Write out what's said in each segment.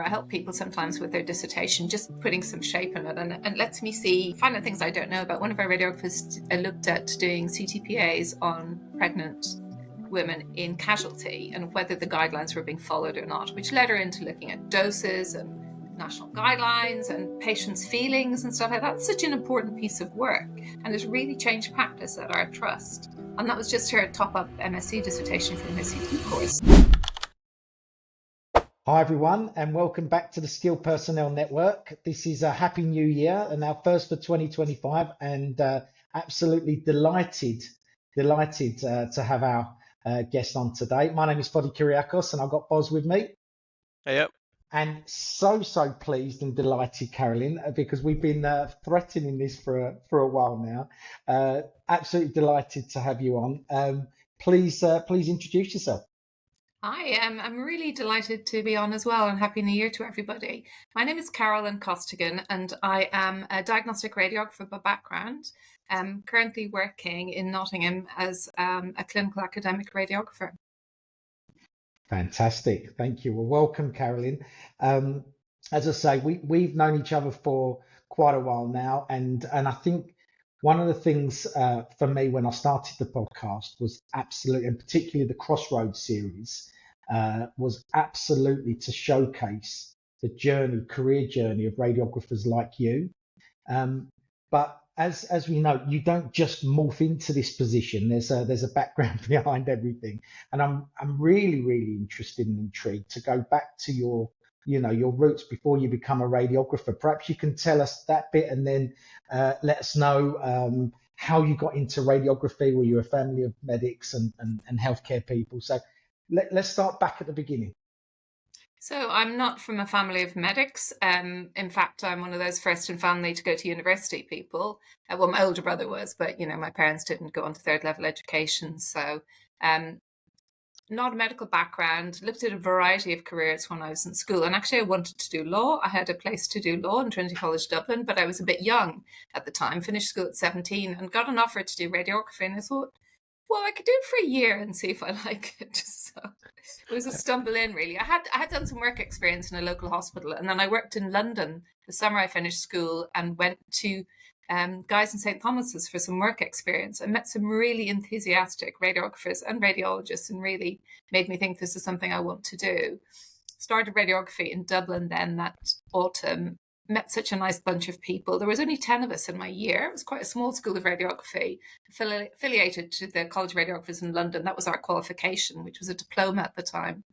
I help people sometimes with their dissertation, just putting some shape in it, and lets me find out things I don't know about. One of our radiographers looked at doing CTPAs on pregnant women in casualty and whether the guidelines were being followed or not, which led her into looking at doses and national guidelines and patients' feelings and stuff like that. It's such an important piece of work, and it's really changed practice at our trust. And that was just her top-up MSc dissertation from her CT course. Hi everyone, and welcome back to the Skilled Personnel Network. This is a happy new year and our first for 2025, and absolutely delighted to have our guest on today. My name is Fodi Kyriakos, and I've got Boz with me. Hey, yep. And so pleased and delighted, Carolyn, because we've been threatening this for a while now. Absolutely delighted to have you on. Please introduce yourself. Hi, I'm really delighted to be on as well, and Happy New Year to everybody. My name is Carolyn Costigan, and I am a diagnostic radiographer by background. I'm currently working in Nottingham as a clinical academic radiographer. Fantastic, thank you. Well, welcome, Carolyn. As I say, we've known each other for quite a while now, and I think one of the things for me when I started the podcast was absolutely, and particularly the CrossRoADS series, was absolutely to showcase the career journey of radiographers like you. But as we know, you don't just morph into this position. There's a background behind everything, and I'm really interested and intrigued to go back to your roots before you become a radiographer. Perhaps you can tell us that bit, and then let us know how you got into radiography. Were you a family of medics and healthcare people? So let's start back at the beginning. So I'm not from a family of medics. In fact, I'm one of those first in family to go to university people. Well, my older brother was, but my parents didn't go on to third level education. So not a medical background, looked at a variety of careers when I was in school. And actually I wanted to do law. I had a place to do law in Trinity College Dublin, but I was a bit young at the time, finished school at 17 and got an offer to do radiography. And I thought, well, I could do it for a year and see if I like it. So it was a stumble in, really. I had done some work experience in a local hospital, and then I worked in London the summer I finished school and went to Guy's and St. Thomas's for some work experience. I met some really enthusiastic radiographers and radiologists, and really made me think this is something I want to do. Started radiography in Dublin then that autumn. Met such a nice bunch of people. There was only 10 of us in my year. It was quite a small school of radiography, affiliated to the College of Radiographers in London. That was our qualification, which was a diploma at the time.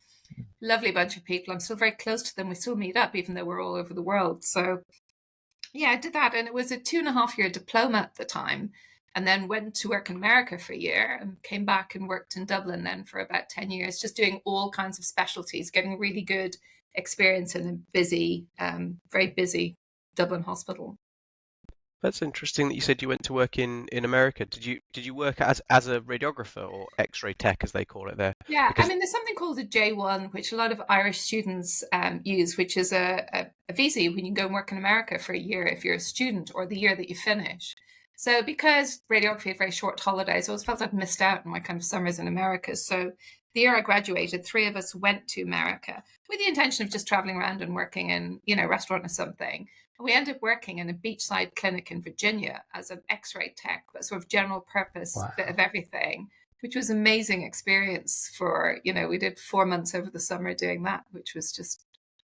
Lovely bunch of people. I'm still very close to them. We still meet up, even though we're all over the world. So yeah, I did that. And it was a 2.5-year diploma at the time. And then went to work in America for a year and came back and worked in Dublin then for about 10 years, just doing all kinds of specialties, getting really good experience in a busy, very busy Dublin hospital. That's interesting that you said you went to work in America. Did you work as a radiographer or X-ray tech, as they call it there? Yeah, I mean, there's something called a J1, which a lot of Irish students use, which is a visa when you go and work in America for a year if you're a student, or the year that you finish. So because radiography had very short holidays, I always felt I'd missed out on my kind of summers in America. So the year I graduated, 3 of us went to America with the intention of just traveling around and working in, a restaurant or something. And we ended up working in a beachside clinic in Virginia as an X-ray tech, but sort of general purpose, bit of everything, which was an amazing experience for, we did 4 months over the summer doing that, which was just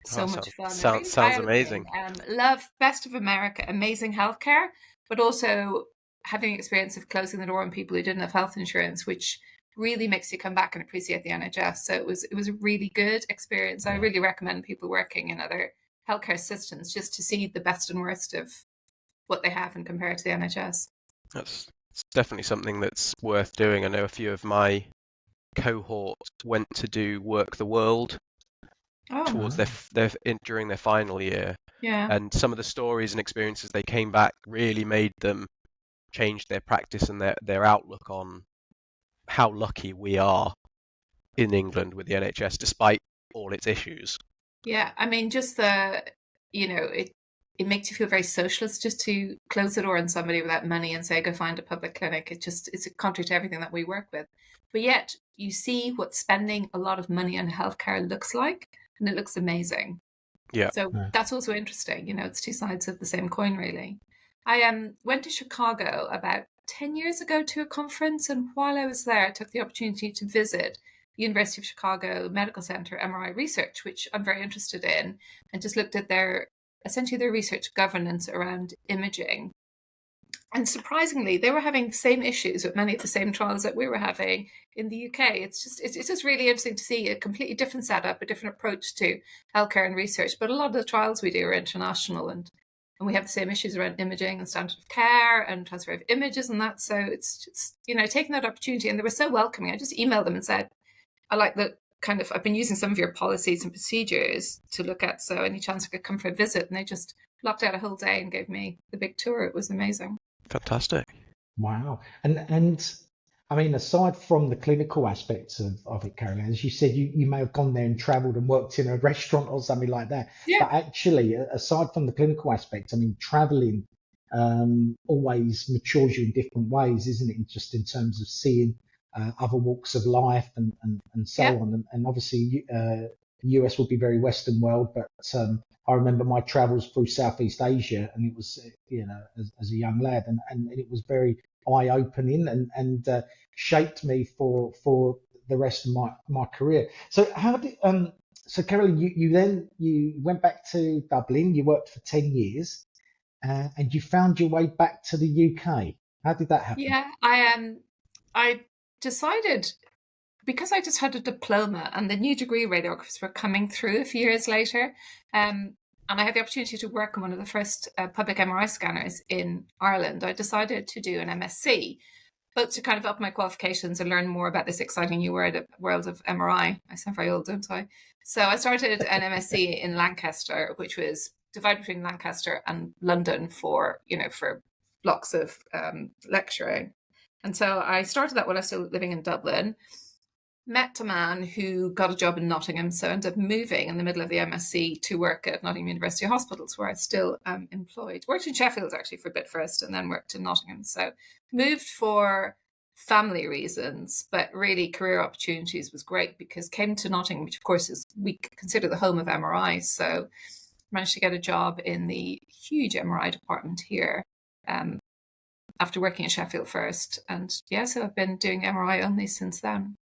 so much fun. Sounds amazing. Love, best of America, amazing healthcare, but also having experience of closing the door on people who didn't have health insurance, which really makes you come back and appreciate the NHS. So it was a really good experience. I really recommend people working in other healthcare systems just to see the best and worst of what they have and compare it to the NHS. It's definitely something that's worth doing. I know a few of my cohorts went to do Work the World towards during their final year. Yeah. And some of the stories and experiences they came back really made them change their practice and their outlook on how lucky we are in England with the NHS, despite all its issues. Yeah, I mean, just it makes you feel very socialist just to close the door on somebody without money and say, go find a public clinic. It's contrary to everything that we work with. But yet you see what spending a lot of money on healthcare looks like, and it looks amazing. Yeah. So that's also interesting. It's two sides of the same coin, really. I went to Chicago about 10 years ago to a conference, and while I was there, I took the opportunity to visit University of Chicago Medical Center MRI research, which I'm very interested in, and just looked at essentially their research governance around imaging. And surprisingly, they were having the same issues with many of the same trials that we were having in the UK. It's just really interesting to see a completely different setup, a different approach to healthcare and research. But a lot of the trials we do are international, and we have the same issues around imaging and standard of care and transfer of images and that. So it's just, taking that opportunity, and they were so welcoming. I just emailed them and said, I like the I've been using some of your policies and procedures to look at. So any chance I could come for a visit? And they just blocked out a whole day and gave me the big tour. It was amazing. Fantastic. Wow. And I mean, aside from the clinical aspects of it, Caroline, as you said, you may have gone there and traveled and worked in a restaurant or something like that. Yeah. But actually, aside from the clinical aspects, I mean, traveling always matures you in different ways, isn't it? Just in terms of seeing other walks of life and so on. And obviously, the US will be very Western world, but I remember my travels through Southeast Asia, and it was, as a young lad, and it was very eye-opening and shaped me for the rest of my career. So how did so Caroline, you went back to Dublin, you worked for 10 years, and you found your way back to the UK. How did that happen? Yeah, I decided, because I just had a diploma and the new degree radiographers were coming through a few years later, and I had the opportunity to work on one of the first public MRI scanners in Ireland, I decided to do an MSc, both to kind of up my qualifications and learn more about this exciting new world of MRI. I sound very old, don't I? So I started an MSc in Lancaster, which was divided between Lancaster and London for blocks of lecturing. And so I started that while I was still living in Dublin. Met a man who got a job in Nottingham, so I ended up moving in the middle of the MSc to work at Nottingham University Hospitals, where I still am employed. Worked in Sheffield actually for a bit first, and then worked in Nottingham. So moved for family reasons, but really career opportunities was great, because came to Nottingham, which of course is, we consider the home of MRI. So managed to get a job in the huge MRI department here. After working in Sheffield first, and so I've been doing MRI only since then.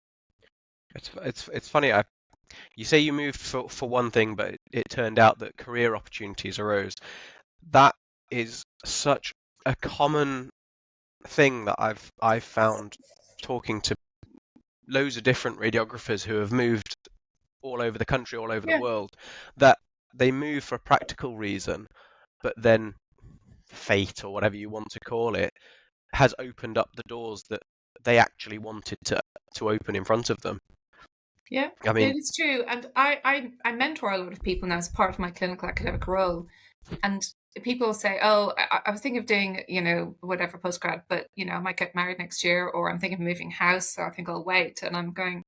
It's funny. You say you moved for one thing, but it turned out that career opportunities arose. That is such a common thing that I've found talking to loads of different radiographers who have moved all over the country, all over the world, that they move for a practical reason, but then fate, or whatever you want to call it, has opened up the doors that they actually wanted to open in front of them. Yeah, I mean, it's true. And I mentor a lot of people now as part of my clinical academic role. And people say, oh, I was thinking of doing, whatever postgrad, but, I might get married next year, or I'm thinking of moving house, so I think I'll wait. And I'm going,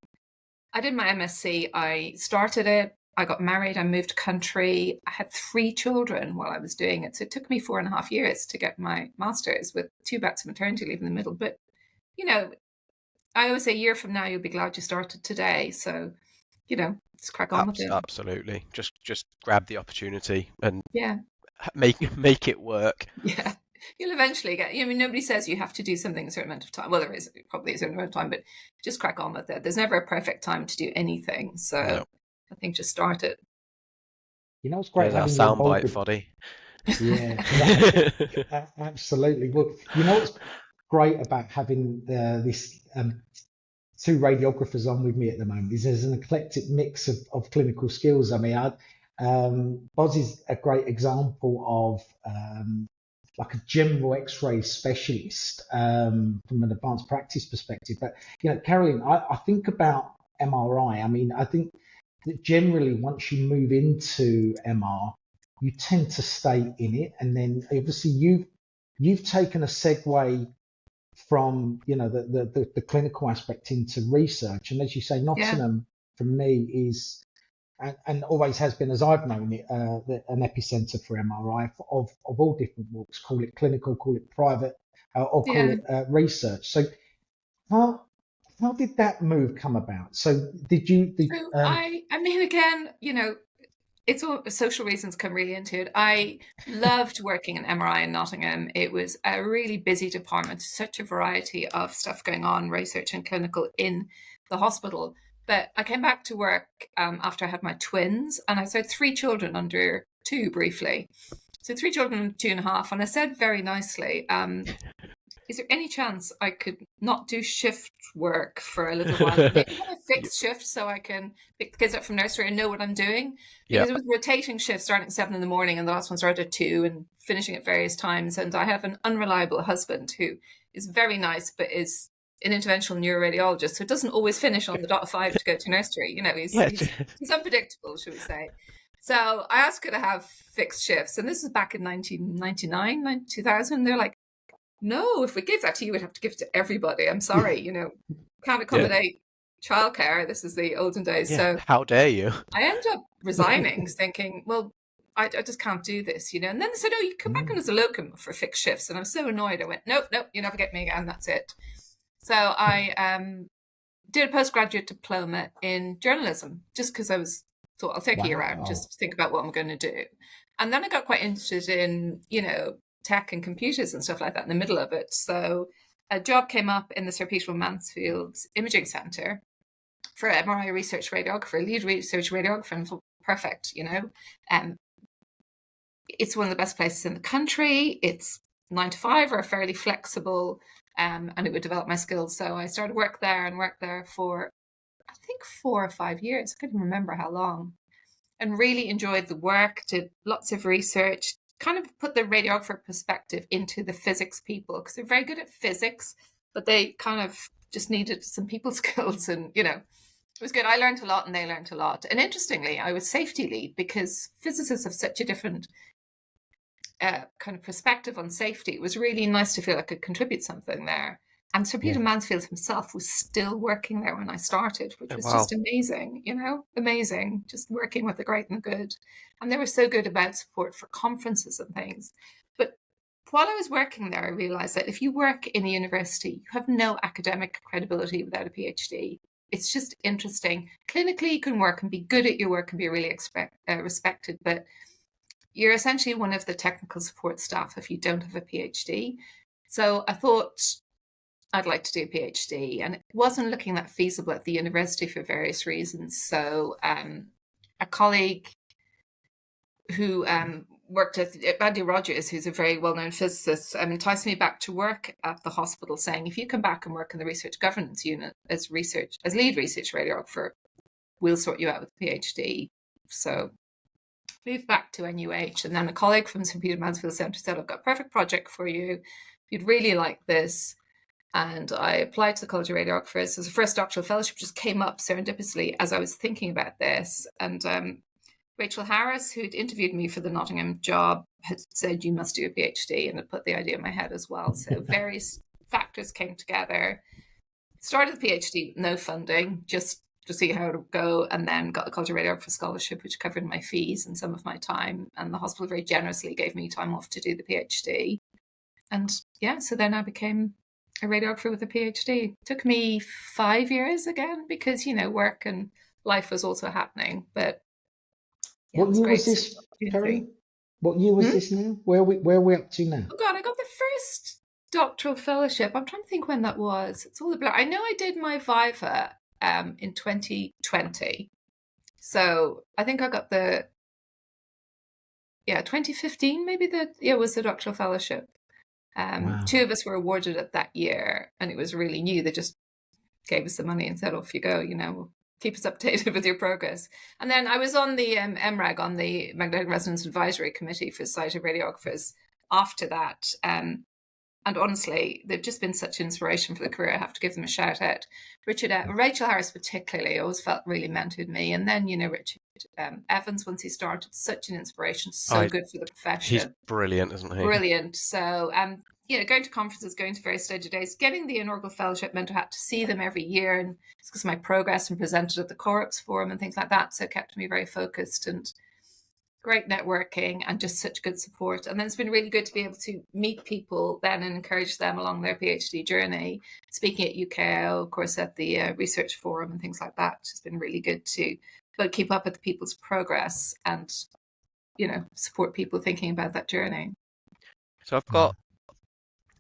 I did my MSc, I started it, I got married, I moved country, I had 3 children while I was doing it. So it took me 4.5 years to get my master's, with 2 bouts of maternity leave in the middle. But, I always say a year from now, you'll be glad you started today. So, just crack on with it. Absolutely. Just grab the opportunity and yeah, make it work. Yeah. You'll eventually get, nobody says you have to do something a certain amount of time. Well, there is probably a certain amount of time, but just crack on with it. There's never a perfect time to do anything. So no. I think just start it. It's great having our soundbite, Foddy. Yeah, absolutely. Well, what's great about having this 2 radiographers on with me at the moment is there's an eclectic mix of clinical skills. I mean, Boz is a great example of like a general X-ray specialist from an advanced practice perspective. But Caroline, I think about MRI. I mean, I think that generally once you move into MR, you tend to stay in it, and then obviously you've taken a segue from the clinical aspect into research, and as you say, Nottingham for me is and always has been, as I've known it, an epicenter for MRI of all different walks. Call it clinical, call it private, or call it research. So how did that move come about? So did you? I mean, again, it's all social reasons come really into it. I loved working in MRI in Nottingham. It was a really busy department, such a variety of stuff going on, research and clinical in the hospital. But I came back to work after I had my twins, and I had 3 children under 2 briefly. So 3 children, 2.5. And I said very nicely, is there any chance I could not do shift work for a little while? Maybe have a fixed shift so I can pick the kids up from nursery and know what I'm doing. Yeah. Because it was rotating shifts starting at 7 a.m. and the last one started at 2 and finishing at various times. And I have an unreliable husband who is very nice, but is an interventional neuroradiologist, so it doesn't always finish on the dot of 5 to go to nursery. You know, he's unpredictable, should we say. So I asked her to have fixed shifts. And this was back in 1999, 2000. They're like, no, if we give that to you, we'd have to give it to everybody. I'm sorry, you know, can't accommodate childcare. This is the olden days. So how dare you? I ended up resigning, thinking, well, I just can't do this, you know. And then they said, oh, you come back on as a locum for fixed shifts. And I was so annoyed. I went, nope, you never get me again. That's it. So I did a postgraduate diploma in journalism just because I thought I'll take a year out just to think about what I'm going to do. And then I got quite interested in, you know, tech and computers and stuff like that in the middle of it. So a job came up in the Sir Peter Mansfield's Imaging Centre for MRI research radiographer, lead research radiographer, and thought, perfect, you know. It's one of the best places in the country. It's 9 to 5 or fairly flexible, and it would develop my skills. So I started worked there for, I think, 4 or 5 years. I couldn't remember how long. And really enjoyed the work, did lots of research, kind of put the radiographer perspective into the physics people, because they're very good at physics, but they kind of just needed some people skills. And, you know, it was good. I learned a lot and they learned a lot. And interestingly, I was safety lead because physicists have such a different kind of perspective on safety. It was really nice to feel I could contribute something there. And Sir Peter Mansfield himself was still working there when I started, which was just amazing, you know, amazing, just working with the great and the good. And they were so good about support for conferences and things. But while I was working there, I realized that if you work in a university, you have no academic credibility without a PhD. It's just interesting. Clinically, you can work and be good at your work and be really respected, but you're essentially one of the technical support staff if you don't have a PhD. So I thought I'd like to do a PhD, and it wasn't looking that feasible at the university for various reasons. So a colleague who worked at Andy Rogers, who's a very well-known physicist, enticed me back to work at the hospital, saying, if you come back and work in the research governance unit as lead research radiographer, we'll sort you out with a PhD. So moved back to NUH, and then a colleague from St. Peter Mansfield Centre said, I've got a perfect project for you. You'd really like this. And I applied to the College of Radiographers. So the first doctoral fellowship just came up serendipitously as I was thinking about this. And Rachel Harris, who'd interviewed me for the Nottingham job, had said, you must do a PhD, and it put the idea in my head as well. So various factors came together. Started the PhD, no funding, just to see how it would go, and then got the College of Radiographer scholarship, which covered my fees and some of my time. And the hospital very generously gave me time off to do the PhD. And so then I became a radiographer with a PhD. It took me 5 years again because, you know, work and life was also happening. But what year was this, Karen? What year was this now? Where are we up to now? Oh God, I got the first doctoral fellowship. I'm trying to think when that was. It's all a blur. I know I did my Viva in 2020. So I think I got 2015 maybe was the doctoral fellowship. Wow. 2 of us were awarded it that year, and it was really new. They just gave us the money and said, off you go, you know, keep us updated with your progress. And then I was on the MRAG, on the Magnetic Resonance Advisory Committee for Society of Radiographers after that. And honestly, they've just been such inspiration for the career. I have to give them a shout out. Rachel Harris particularly, always felt really mentored me. And then, you know, Richard Evans, once he started, such an inspiration, good for the profession. He's brilliant, isn't he? Brilliant. So, you know, going to conferences, going to various study days, getting the inaugural fellowship meant I had to see them every year, and discuss my progress and presented at the CrossRoADS forum and things like that. So it kept me very focused, and great networking and just such good support. And then it's been really good to be able to meet people then and encourage them along their PhD journey. Speaking at UKO, of course, at the research forum and things like that. It's been really good to but keep up with people's progress and, support people thinking about that journey. So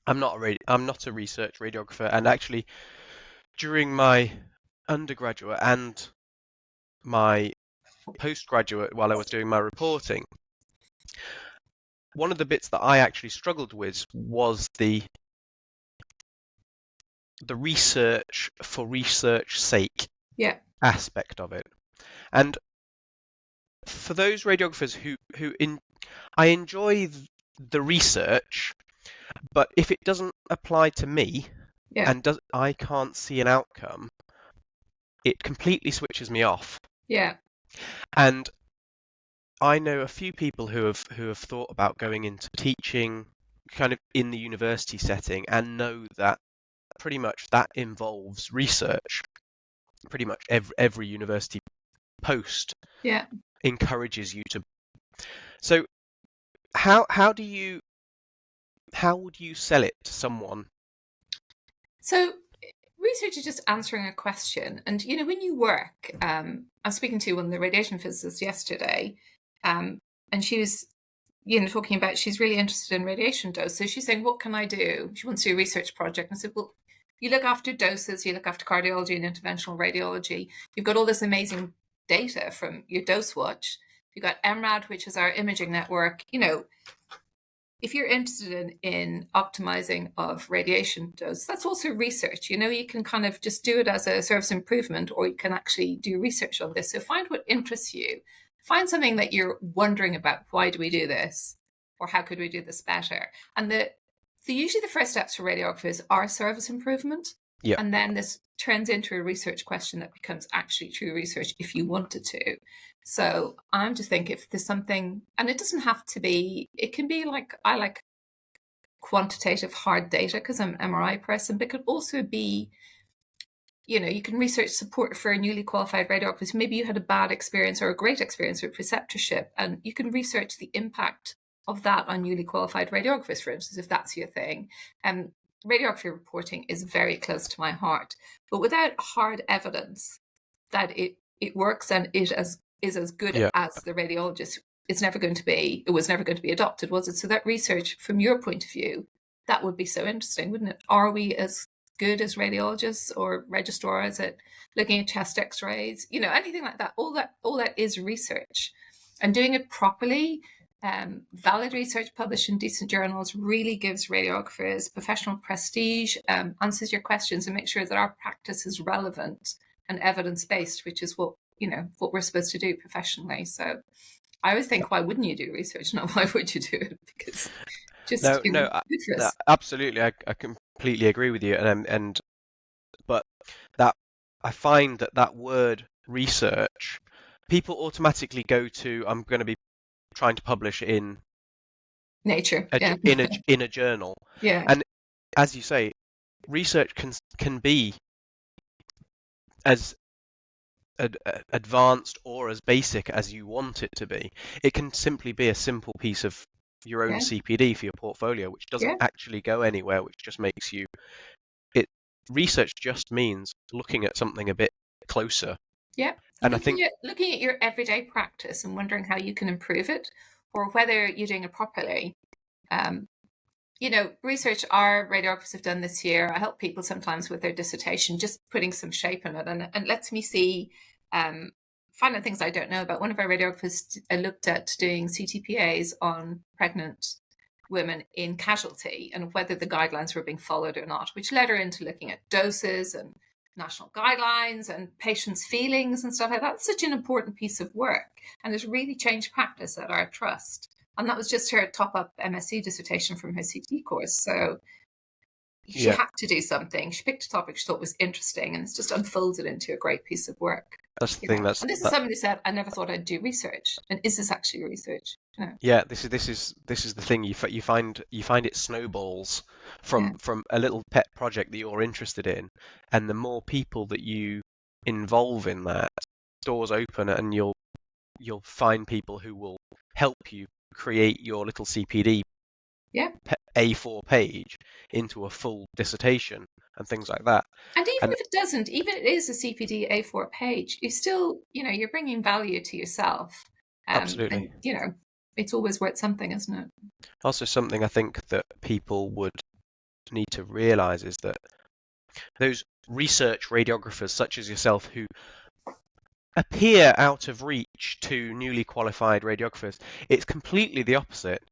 I'm not a research radiographer, and actually during my undergraduate and my postgraduate, while I was doing my reporting, one of the bits that I actually struggled with was the research for research sake aspect of it. And for those radiographers I enjoy the research, but if it doesn't apply to me and I can't see an outcome, it completely switches me off. Yeah. And I know a few people who have thought about going into teaching kind of in the university setting, and know that pretty much that involves research. Pretty much every university post encourages you to. So how would you sell it to someone? So research is just answering a question. And, when you work, I was speaking to one of the radiation physicists yesterday, and she was, talking about she's really interested in radiation dose. So she's saying, what can I do? She wants to do a research project. And I said, well, you look after doses, you look after cardiology and interventional radiology. You've got all this amazing data from your dose watch. You've got MRAD, which is our imaging network. If you're interested in optimizing of radiation dose, that's also research. You can kind of just do it as a service improvement, or you can actually do research on this. So find what interests you. Find something that you're wondering about. Why do we do this? Or how could we do this better? And usually the first steps for radiographers are service improvement. Yeah. And then this turns into a research question that becomes actually true research if you wanted to. So I'm just thinking, if there's something, and it doesn't have to be, it can be like, I like quantitative hard data because I'm an MRI person, but it could also be, you can research support for newly qualified radiographers. Maybe you had a bad experience or a great experience with preceptorship, and you can research the impact of that on newly qualified radiographers, for instance, if that's your thing. Radiography reporting is very close to my heart, but without hard evidence that it works and it is as good as the radiologist, it was never going to be adopted, was it? So that research, from your point of view, that would be so interesting, wouldn't it? Are we as good as radiologists or registrars at looking at chest x-rays, anything like that? All that is research, and doing it properly. Valid research published in decent journals really gives radiographers professional prestige, answers your questions, and makes sure that our practice is relevant and evidence-based, which is what we're supposed to do professionally. So I always think, why wouldn't you do research? Not why would you do it? Because just absolutely, I completely agree with you, but that I find that word research, people automatically go to, I'm going to be trying to publish in Nature, in a journal. Yeah. And as you say, research can be as advanced or as basic as you want it to be. It can simply be a simple piece of your own CPD for your portfolio, which doesn't actually go anywhere, which just makes you. Research just means looking at something a bit closer. Yeah. And looking at your everyday practice and wondering how you can improve it, or whether you're doing it properly. Research our radiographers have done this year, I help people sometimes with their dissertation, just putting some shape in it, and lets me see, find out things I don't know about. One of our radiographers looked at doing CTPAs on pregnant women in casualty and whether the guidelines were being followed or not, which led her into looking at doses and national guidelines and patients' feelings and stuff like that. It's such an important piece of work, and it's really changed practice at our trust. And that was just her top-up MSc dissertation from her CT course. So she had to do something. She picked a topic she thought was interesting, and it's just unfolded into a great piece of work. That's the thing. And this is somebody who said, "I never thought I'd do research." And is this actually research? Yeah, this is the thing. You find it snowballs from a little pet project that you're interested in, and the more people that you involve in that, doors open, and you'll find people who will help you create your little CPD A4 page into a full dissertation and things like that. And even And if it doesn't, even if it is a CPD A4 page, you still, you're bringing value to yourself. absolutely. And, it's always worth something, isn't it? Also, something I think that people would need to realize is that those research radiographers such as yourself who appear out of reach to newly qualified radiographers, it's completely the opposite.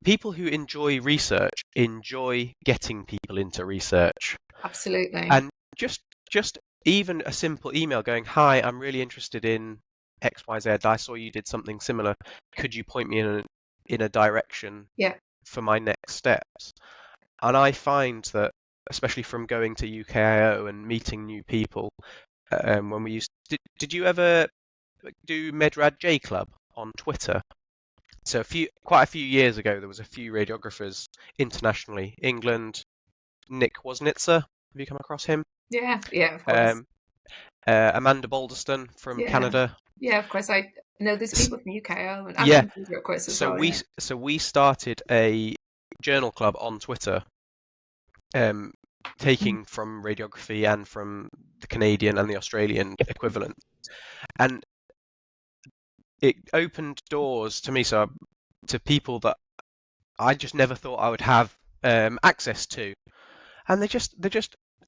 People who enjoy research enjoy getting people into research. Absolutely. And just even a simple email going, "Hi, I'm really interested in XYZ. I saw you did something similar. Could you point me in a direction for my next steps?" And I find that, especially from going to UKIO and meeting new people, when we used, did you ever do MedRad J Club on Twitter? So quite a few years ago, there was a few radiographers internationally. England, Nick Wasnitzer. Have you come across him? Yeah, of course. Amanda Balderston from Canada. Yeah, of course. I know there's people from UKO and Vancouver, of course, as well. So we started a journal club on Twitter, taking from radiography and from the Canadian and the Australian equivalent, and it opened doors to me, to people that I just never thought I would have access to, and they just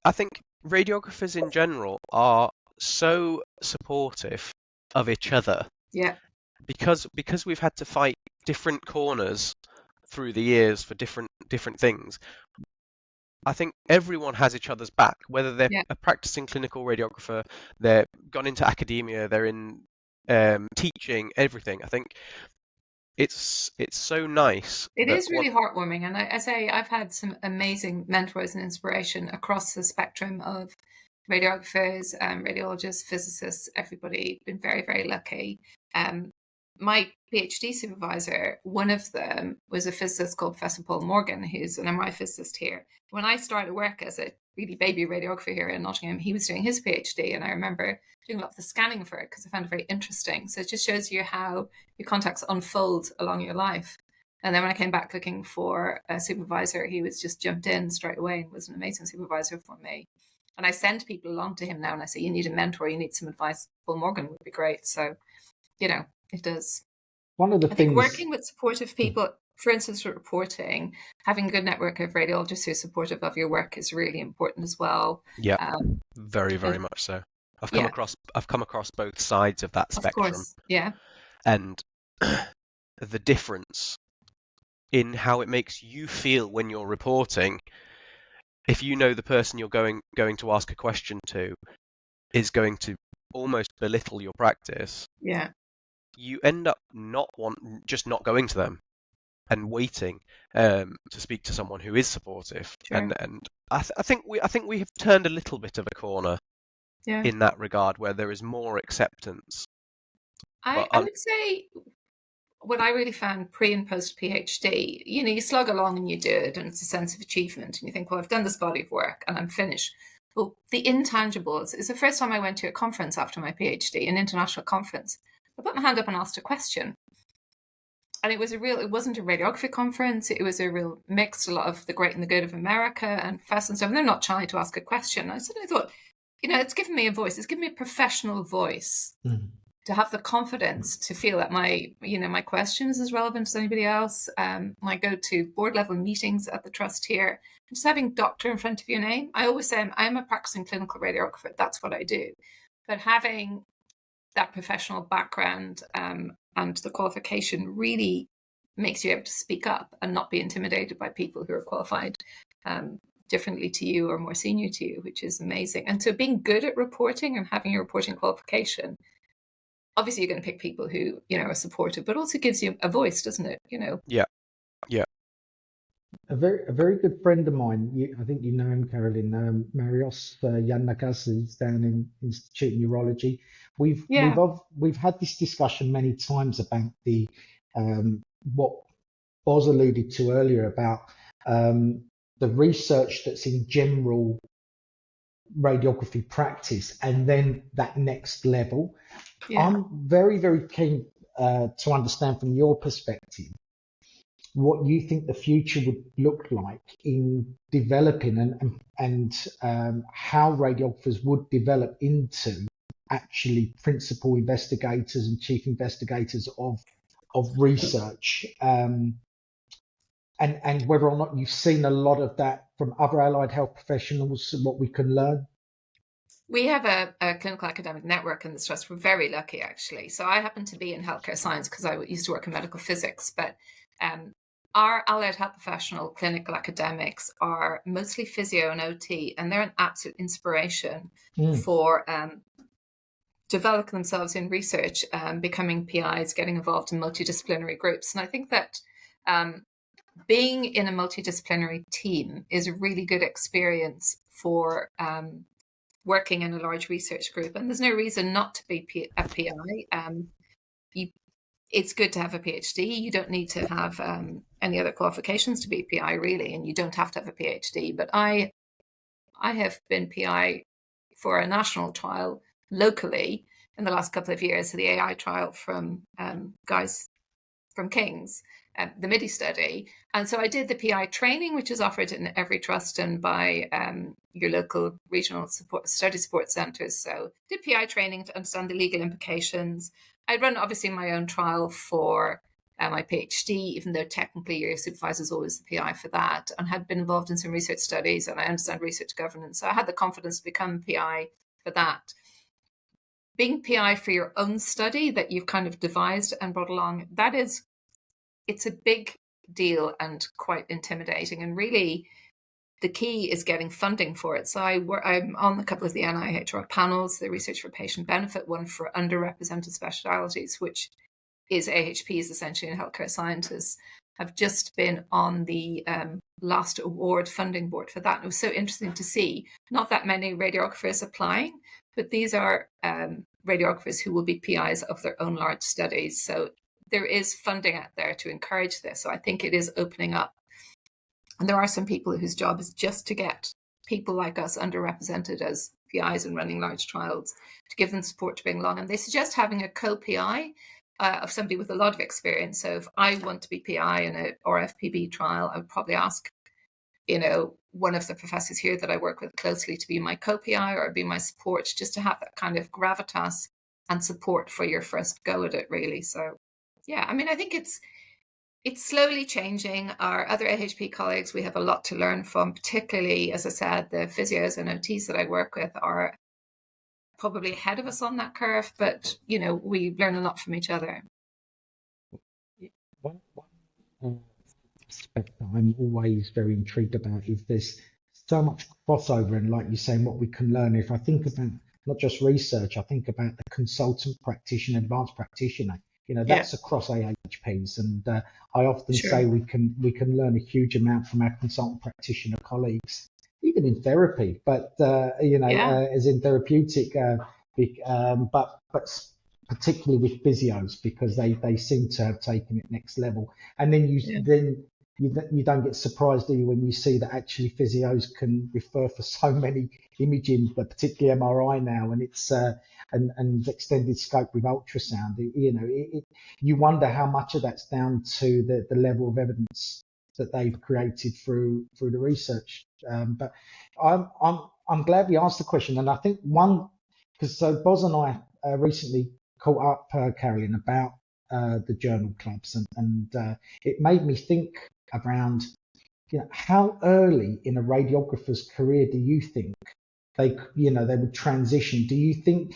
I think radiographers in general are so supportive of each other. Yeah. Because we've had to fight different corners through the years for different things. I think everyone has each other's back, whether they're a practicing clinical radiographer, they're gone into academia, they're in teaching, everything. I think it's so nice. It is really heartwarming, and I say I've had some amazing mentors and inspiration across the spectrum of radiographers, radiologists, physicists. Everybody been very, very lucky. My PhD supervisor, one of them was a physicist called Professor Paul Morgan, who's an MRI physicist here. When I started work as a really baby radiographer here in Nottingham, he was doing his PhD, and I remember doing a lot of the scanning for it because I found it very interesting. So it just shows you how your contacts unfold along your life. And then when I came back looking for a supervisor, he was just jumped in straight away and was an amazing supervisor for me. And I send people along to him now and I say, you need a mentor, you need some advice. Paul Morgan would be great. So, it does. One of the things, working with supportive people, for instance, with reporting, having a good network of radiologists who are supportive of your work is really important as well. Yeah, very, very much so. I've come across both sides of that spectrum. Of course, yeah. And the difference in how it makes you feel when you're reporting, if you know the person you're going to ask a question to is going to almost belittle your practice, you end up not going to them and waiting to speak to someone who is supportive. Sure. And I think we have turned a little bit of a corner in that regard, where there is more acceptance. I would say what I really found pre and post PhD, you slog along and you do it, and it's a sense of achievement, and you think, well, I've done this body of work and I'm finished. Well, the intangibles is the first time I went to a conference after my PhD, an international conference. I put my hand up and asked a question. And it wasn't a radiography conference. It was a real mix, a lot of the great and the good of America and professors and stuff. And they're not shy to ask a question. I suddenly thought, it's given me a voice. It's given me a professional voice to have the confidence to feel that my question is as relevant as anybody else. When I go to board level meetings at the trust here, just having doctor in front of your name. I always say I'm a practicing clinical radiographer. That's what I do. But having that professional background and the qualification really makes you able to speak up and not be intimidated by people who are qualified differently to you or more senior to you, which is amazing. And so being good at reporting and having your reporting qualification, obviously you're going to pick people who, are supportive, but also gives you a voice, doesn't it? Yeah. A very good friend of mine, I think you know him, Carolyn, Marios Yannakas, is down in Institute of Neurology. We've had this discussion many times about the what Boz alluded to earlier about the research that's in general radiography practice and then that next level. I'm very, very keen to understand from your perspective what you think the future would look like in developing and how radiographers would develop into actually principal investigators and chief investigators of research, and whether or not you've seen a lot of that from other allied health professionals, what we can learn. We have a clinical academic network in this trust. We're very lucky, actually. So I happen to be in healthcare science because I used to work in medical physics, but our allied health professional clinical academics are mostly physio and OT, and they're an absolute inspiration for developing themselves in research, becoming PIs, getting involved in multidisciplinary groups. And I think that being in a multidisciplinary team is a really good experience for working in a large research group. And there's no reason not to be a PI. It's good to have a PhD. You don't need to have any other qualifications to be PI, really, and you don't have to have a PhD. But I have been PI for a national trial locally in the last couple of years, so the AI trial from guys from King's, the MIDI study. And so I did the PI training, which is offered in every trust and by your local regional study support centres. So did PI training to understand the legal implications. I'd run obviously my own trial for my PhD, even though technically your supervisor is always the PI for that, and had been involved in some research studies, and I understand research governance. So I had the confidence to become PI for that. Being PI for your own study that you've kind of devised and brought along, it's a big deal and quite intimidating. And really, the key is getting funding for it. So I'm on a couple of the NIHR panels, the Research for Patient Benefit, one for underrepresented specialities, which is AHPs essentially in healthcare scientists. I've just been on the last award funding board for that. It was so interesting to see not that many radiographers applying, but these are radiographers who will be PIs of their own large studies. So there is funding out there to encourage this. So I think it is opening up. And there are some people whose job is just to get people like us underrepresented as PIs and running large trials, to give them support to bring along. And they suggest having a co-PI of somebody with a lot of experience. So if I want to be PI in a RFPB trial, I would probably ask, one of the professors here that I work with closely to be my co-PI or be my support, just to have that kind of gravitas and support for your first go at it, really. So, yeah, I mean, I think it's slowly changing. Our other AHP colleagues, we have a lot to learn from, particularly, as I said, the physios and OTs that I work with are probably ahead of us on that curve, but, we learn a lot from each other. One aspect that I'm always very intrigued about is there's so much crossover, and like you're saying, what we can learn. If I think about not just research, I think about the consultant practitioner, advanced practitioner. That's across AHPs, and I often say we can learn a huge amount from our consultant practitioner colleagues, even in therapy. But as in therapeutic, but particularly with physios, because they seem to have taken it next level. And then you don't get surprised, do you, when you see that actually physios can refer for so many imaging, but particularly MRI now, and it's and extended scope with ultrasound. You wonder how much of that's down to the level of evidence that they've created through the research. But I'm glad we asked the question, and I think because Boz and I recently caught up, Carolyn, about the journal clubs, and it made me think around, how early in a radiographer's career do you think they would transition? Do you think,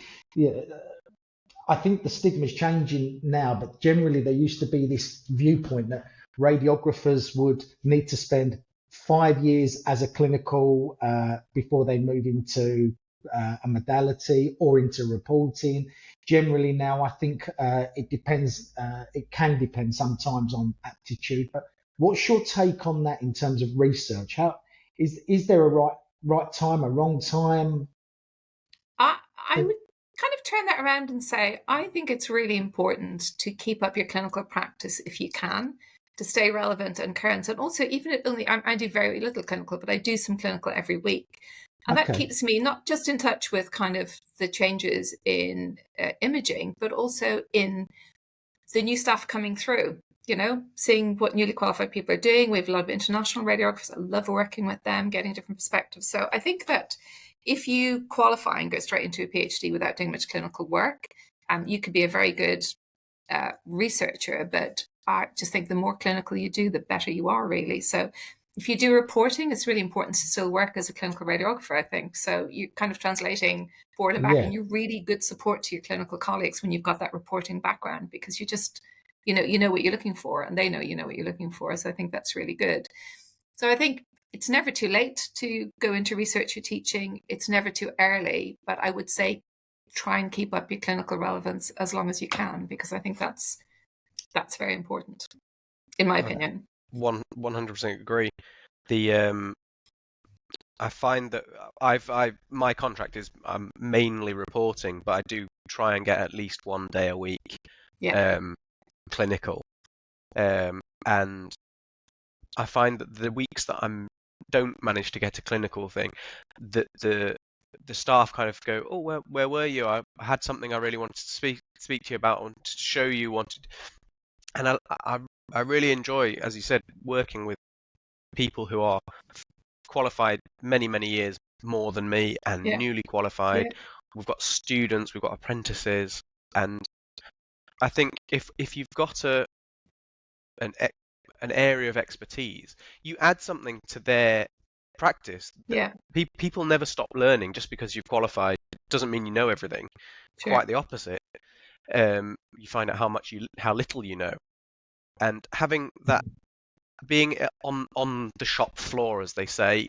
I think the stigma is changing now, but generally there used to be this viewpoint that radiographers would need to spend 5 years as a clinical before they move into a modality or into reporting. Generally now, I think it depends. It can depend sometimes on aptitude. But what's your take on that in terms of research? How is there a right time, a wrong time? I would kind of turn that around and say, I think it's really important to keep up your clinical practice if you can, to stay relevant and current. And also, even if I do very little clinical, but I do some clinical every week. And that keeps me not just in touch with kind of the changes in imaging, but also in the new stuff coming through. seeing what newly qualified people are doing. We have a lot of international radiographers. I love working with them, getting different perspectives. So I think that if you qualify and go straight into a PhD without doing much clinical work, you could be a very good researcher, but I just think the more clinical you do, the better you are, really. So if you do reporting, it's really important to still work as a clinical radiographer, I think. So you're kind of translating forward and back, Yeah. and you're really good support to your clinical colleagues when you've got that reporting background, because you just, you know what you're looking for, and they know you know what you're looking for. So I think that's really good. So I think it's never too late to go into research or teaching. It's never too early, but I would say try and keep up your clinical relevance as long as you can, because I think that's very important, in my opinion. 100% agree. I find that my contract is I'm mainly reporting, but I do try and get at least 1 day a week clinical, and I find that the weeks that don't manage to get a clinical thing, the staff kind of go, oh, where were you? I had something I really wanted to speak to you about, wanted to show you, and I really enjoy, as you said, working with people who are qualified many years more than me and newly qualified. We've got students, we've got apprentices, and I think if you've got an area of expertise, you add something to their practice. People never stop learning. Just because you've qualified doesn't mean you know everything. Quite the opposite. You find out how little you know, and having that, being on the shop floor, as they say,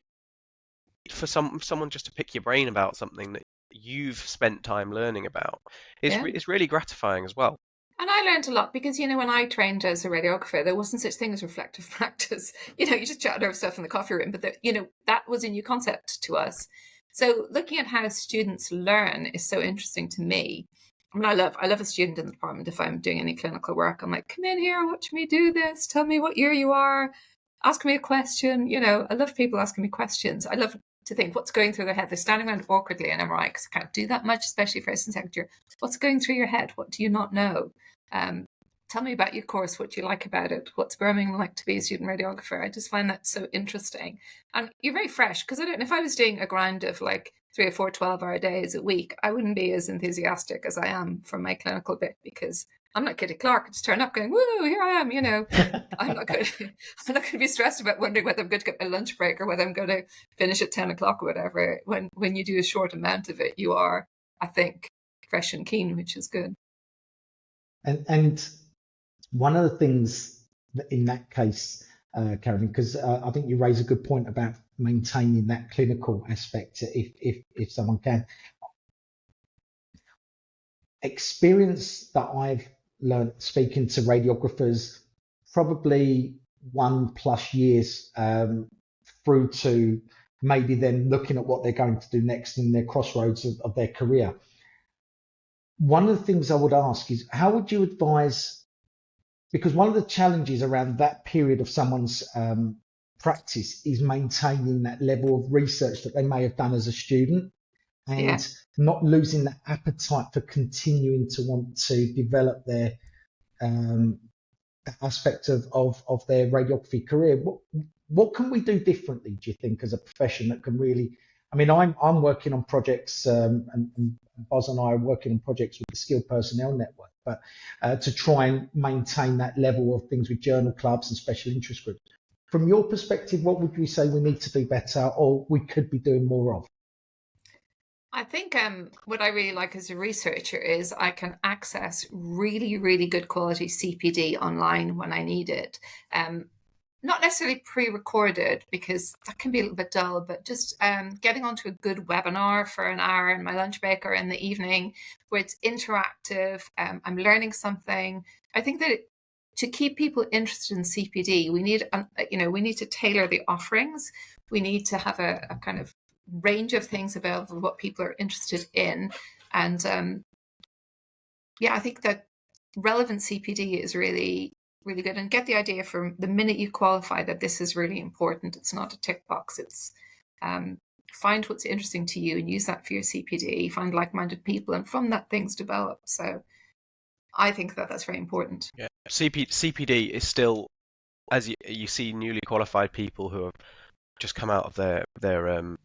for someone just to pick your brain about something that you've spent time learning about is really gratifying as well. And I learned a lot because, when I trained as a radiographer, there wasn't such thing as reflective practice. You just chatted over stuff in the coffee room, but that was a new concept to us. So looking at how students learn is so interesting to me. I mean, I love a student in the department. If I'm doing any clinical work, I'm like, come in here, watch me do this. Tell me what year you are. Ask me a question. I love people asking me questions. I love to think what's going through their head. They're standing around awkwardly in MRI because I can't do that much, especially first and second year. What's going through your head? What do you not know? Tell me about your course, what you like about it. What's Birmingham like to be a student radiographer? I just find that so interesting. And you're very fresh, because I don't know, if I was doing a grind of like 3 or 4 12-hour days a week, I wouldn't be as enthusiastic as I am from my clinical bit, because I'm not Kitty Clark. I just turn up going, woo, here I am, I'm not going to be stressed about wondering whether I'm going to get my lunch break or whether I'm going to finish at 10 o'clock or whatever. When you do a short amount of it, you are, I think, fresh and keen, which is good. And one of the things that in that case, Carolyn, because I think you raise a good point about maintaining that clinical aspect, if someone can. Experience that I've learned speaking to radiographers, probably 1+ years through to maybe then looking at what they're going to do next in their crossroads of their career. One of the things I would ask is, how would you advise, because one of the challenges around that period of someone's practice is maintaining that level of research that they may have done as a student, and not losing that appetite for continuing to want to develop their aspect of their radiography career. What can we do differently, do you think, as a profession that can really, I mean, I'm working on projects, and Boz and I are working on projects with the Skilled Personnel Network, but to try and maintain that level of things with journal clubs and special interest groups. From your perspective, what would you say we need to do better, or we could be doing more of? I think what I really like as a researcher is I can access really good quality CPD online when I need it. Not necessarily pre-recorded, because that can be a little bit dull, but just getting onto a good webinar for an hour in my lunch break or in the evening where it's interactive, I'm learning something. I think that to keep people interested in CPD, we need to tailor the offerings. We need to have a kind of range of things available, what people are interested in. And I think that relevant CPD is really good, and get the idea from the minute you qualify that this is really important. It's not a tick box. It's find what's interesting to you and use that for your CPD, find like-minded people, and from that things develop. So I think that that's very important. Yeah, CPD is still, as you see newly qualified people who have just come out of their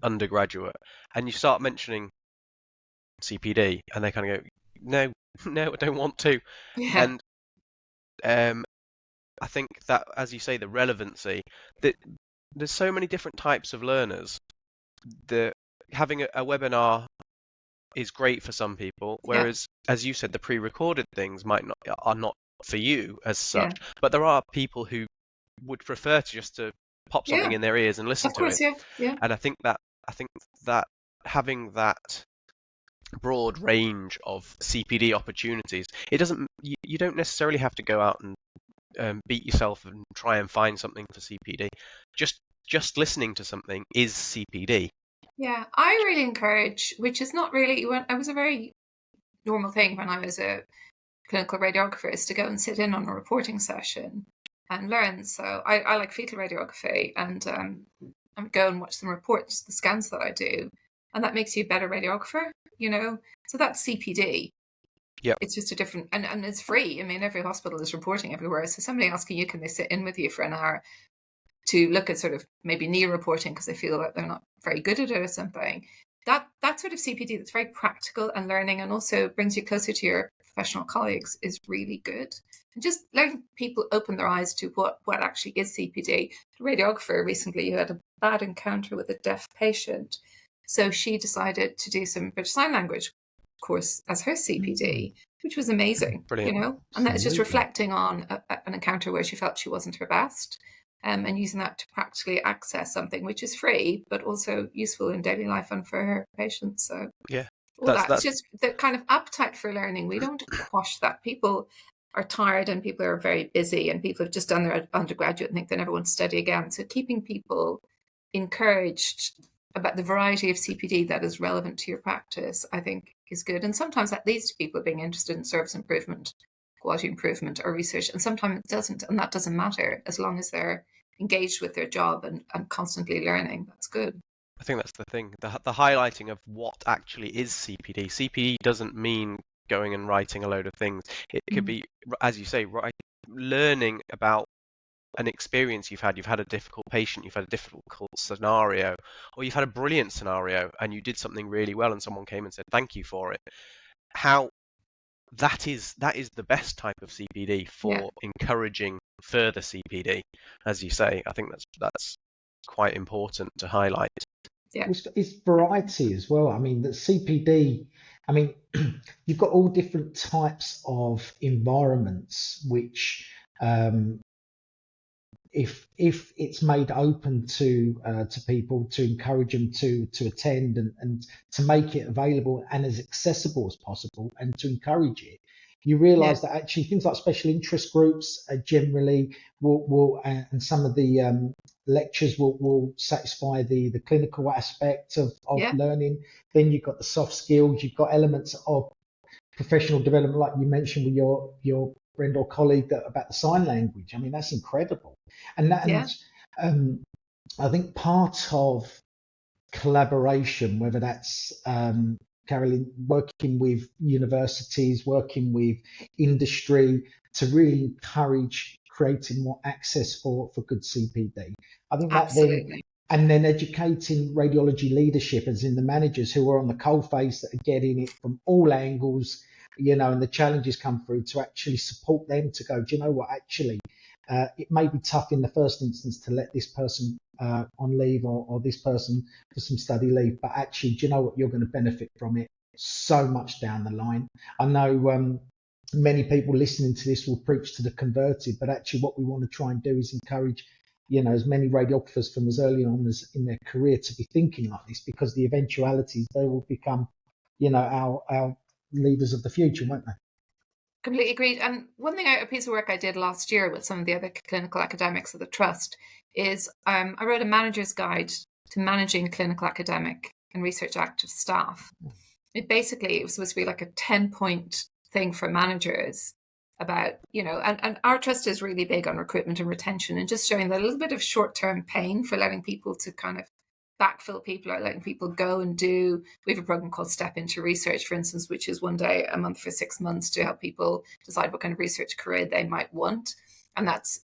undergraduate, and you start mentioning CPD, and they kind of go, no, no, I don't want to. Yeah, And I think that, as you say, the relevancy, that there's so many different types of learners. The having a webinar is great for some people, yeah, whereas, as you said, the pre-recorded things are not for you as yeah, such. But there are people who would prefer to just to pop something yeah. in their ears and listen Of to it. course, yeah, yeah, And I think that having that broad range of CPD opportunities, it doesn't you don't necessarily have to go out and beat yourself and try and find something for CPD. Just listening to something is CPD. yeah. I really encourage, which is not really. I was a very normal thing when I was a clinical radiographer, is to go and sit in on a reporting session and learn. So I like fetal radiography, and I go and watch some reports, the scans that I do, and that makes you a better radiographer. So that's CPD. Yep. It's just a different, and it's free. I mean, every hospital is reporting everywhere. So somebody asking you, can they sit in with you for an hour to look at sort of maybe near reporting because they feel that they're not very good at it or something. That sort of CPD that's very practical and learning, and also brings you closer to your professional colleagues, is really good. And just letting people open their eyes to what actually is CPD. The radiographer recently, who had a bad encounter with a deaf patient, so she decided to do some British Sign Language course as her CPD, which was amazing, Brilliant. And that is just Absolutely. reflecting on an encounter where she felt she wasn't her best, and using that to practically access something which is free, but also useful in daily life and for her patients. So Yeah, all that's that, it's that's just the kind of appetite for learning. We don't quash that. People are tired and people are very busy, and people have just done their undergraduate and think they never want to study again. So keeping people encouraged about the variety of CPD that is relevant to your practice, I think, is good. And sometimes that leads to people being interested in service improvement, quality improvement, or research, and sometimes it doesn't, and that doesn't matter as long as they're engaged with their job and constantly learning. That's good. I think that's the thing. The highlighting of what actually is CPD. CPD doesn't mean going and writing a load of things. It could be, as you say, learning about an experience you've had. You've had a difficult patient, you've had a difficult scenario, or you've had a brilliant scenario and you did something really well and someone came and said thank you for it. How that is the best type of CPD for encouraging further CPD, as you say. I think that's quite important to highlight. Yeah. It's variety as well. I mean, the CPD, I mean, you've got all different types of environments, which if it's made open to people, to encourage them to attend and to make it available and as accessible as possible, and to encourage it, you realise that actually things like special interest groups generally will and some of the lectures will satisfy the clinical aspect of learning. Then you've got the soft skills, you've got elements of professional development, like you mentioned with your friend or colleague about the sign language. I mean, that's incredible. And I think part of collaboration, whether that's Carolyn, working with universities, working with industry, to really encourage creating more access for good CPD. I think that Absolutely. and then educating radiology leadership, as in the managers who are on the coalface that are getting it from all angles, and the challenges come through, to actually support them to go, do you know what, actually, it may be tough in the first instance to let this person on leave or this person for some study leave, but actually, do you know what, you're going to benefit from it so much down the line. I know many people listening to this will preach to the converted, but actually what we want to try and do is encourage as many radiographers from as early on as in their career to be thinking like this, because the eventualities, they will become our leaders of the future, won't they? Completely agreed. And one thing, a piece of work I did last year with some of the other clinical academics of the trust is I wrote a manager's guide to managing clinical academic and research active staff. It was supposed to be like a 10-point thing for managers about, and our trust is really big on recruitment and retention, and just showing that a little bit of short-term pain for letting people to kind of backfill people or letting people go and do. We have a program called Step Into Research, for instance, which is one day a month for 6 months to help people decide what kind of research career they might want. And that's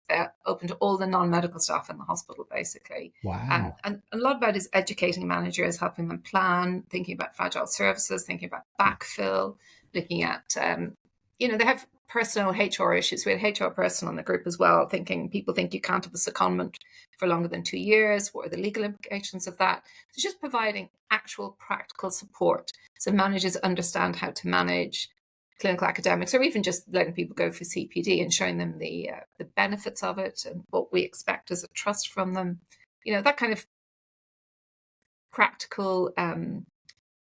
open to all the non-medical staff in the hospital, basically. Wow. And a lot about it is educating managers, helping them plan, thinking about fragile services, thinking about backfill, looking at, they have personal HR issues. We had HR person on the group as well, people think you can't have a secondment for longer than 2 years. What are the legal implications of that? So just providing actual practical support so managers understand how to manage clinical academics, or even just letting people go for CPD and showing them the benefits of it and what we expect as a trust from them. That kind of practical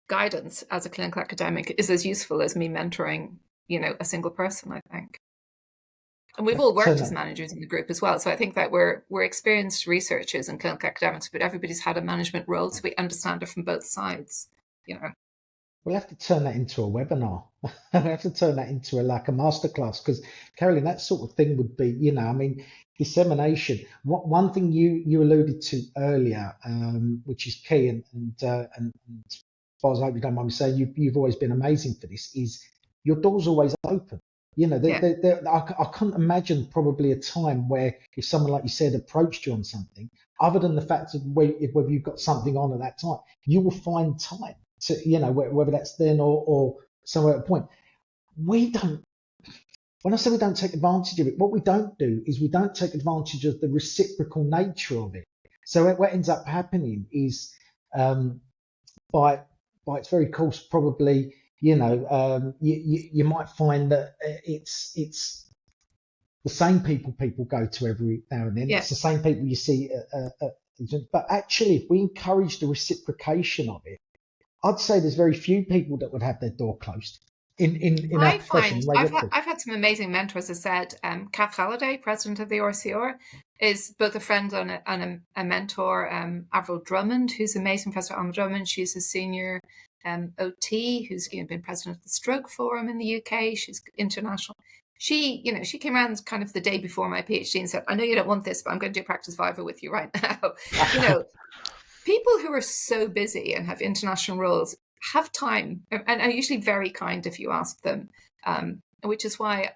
guidance as a clinical academic is as useful as me mentoring, a single person, I think. And we've all worked as managers in the group as well. So I think that we're experienced researchers and clinical academics, but everybody's had a management role, so we understand it from both sides, We'll have to turn that into a webinar. We'll have to turn that into a masterclass, because Carolyn, that sort of thing would be, dissemination. One thing you alluded to earlier, which is key, and as far as I hope you don't mind me saying, you've always been amazing for this, is your door's always open. I can't imagine probably a time where if someone, like you said, approached you on something, other than the fact of whether you've got something on at that time, you will find time to, whether that's then or somewhere at a point. When I say we don't take advantage of it, what we don't do is we don't take advantage of the reciprocal nature of it. So what ends up happening is, by its very course, probably, you might find that it's the same people go to every now and then. Yeah. It's the same people you see. But actually, if we encourage the reciprocation of it, I'd say there's very few people that would have their door closed in our profession. I've had some amazing mentors. As I said, Kath Halliday, president of the RCR, is both a friend and a mentor. Avril Drummond, who's amazing, Professor Avril Drummond, she's a senior OT who's been president of the Stroke Forum in the UK. She's international. She came around kind of the day before my PhD and said, "I know you don't want this, but I'm going to do Practice Viva with you right now." People who are so busy and have international roles have time and are usually very kind if you ask them, which is why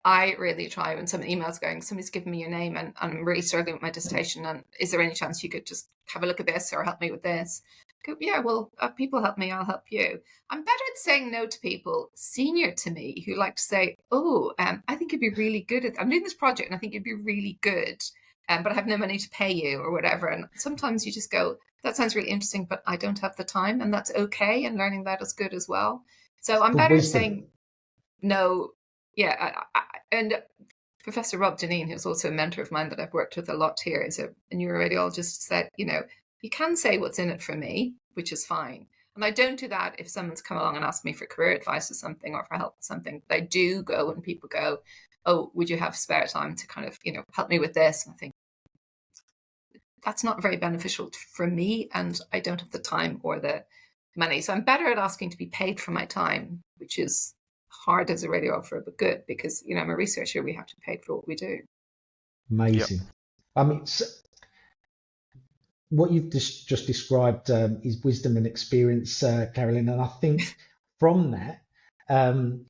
I really try when some emails going, somebody's given me your name and I'm really struggling with my dissertation, and is there any chance you could just have a look at this or help me with this? Go, yeah, well, people help me, I'll help you. I'm better at saying no to people senior to me who like to say, I think you'd be really good at, I'm doing this project and I think you'd be really good, but I have no money to pay you or whatever. And sometimes you just go, that sounds really interesting, but I don't have the time, and that's okay. And learning that is good as well. So I'm better at saying no. Yeah. And Professor Rob Janine, who's also a mentor of mine that I've worked with a lot here, is a neuroradiologist, said, you can say what's in it for me, which is fine. And I don't do that if someone's come along and asked me for career advice or something, or for help with something. But I do go when people go, oh, would you have spare time to kind of, help me with this? And I think, that's not very beneficial for me, and I don't have the time or the money. So I'm better at asking to be paid for my time, which is hard as a radiographer, but good, because I'm a researcher. We have to be paid for what we do. Amazing. Yep. I mean, what you've just described is wisdom and experience, Carolyn, and I think from that,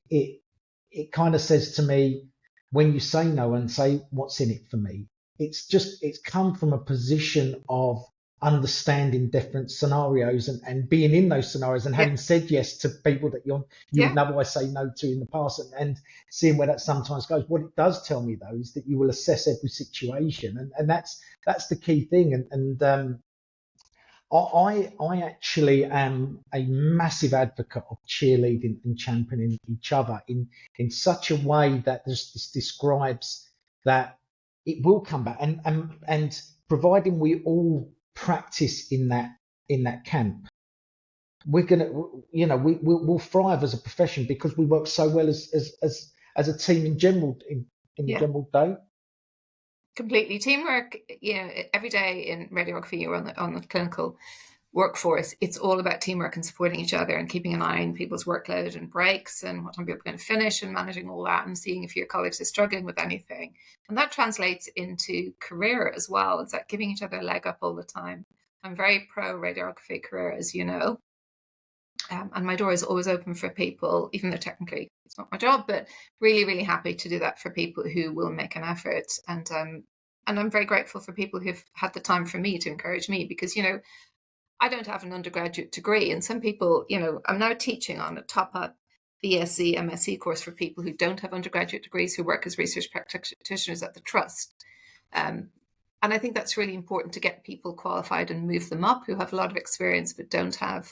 it kind of says to me, when you say no and say what's in it for me, it's come from a position of understanding different scenarios and being in those scenarios and having said yes to people that you would otherwise say no to in the past, and seeing where that sometimes goes. What it does tell me though is that you will assess every situation, and that's the key thing. And I actually am a massive advocate of cheerleading and championing each other in such a way that this describes that it will come back, and providing we all practice in that camp, we're gonna, we'll thrive as a profession, because we work so well as a team in general in the general day. Completely. Teamwork, every day in radiography, you're on the clinical workforce, it's all about teamwork and supporting each other and keeping an eye on people's workload and breaks and what time people are going to finish, and managing all that and seeing if your colleagues are struggling with anything. And that translates into career as well. It's like giving each other a leg up all the time. I'm very pro radiography career, as you know. And my door is always open for people, even though technically it's not my job, but really, really happy to do that for people who will make an effort. And I'm very grateful for people who've had the time for me to encourage me, because, you know, I don't have an undergraduate degree. And some people, you know, I'm now teaching on a top-up BSc, MSc course for people who don't have undergraduate degrees, who work as research practitioners at the Trust. And I think that's really important, to get people qualified and move them up who have a lot of experience but don't have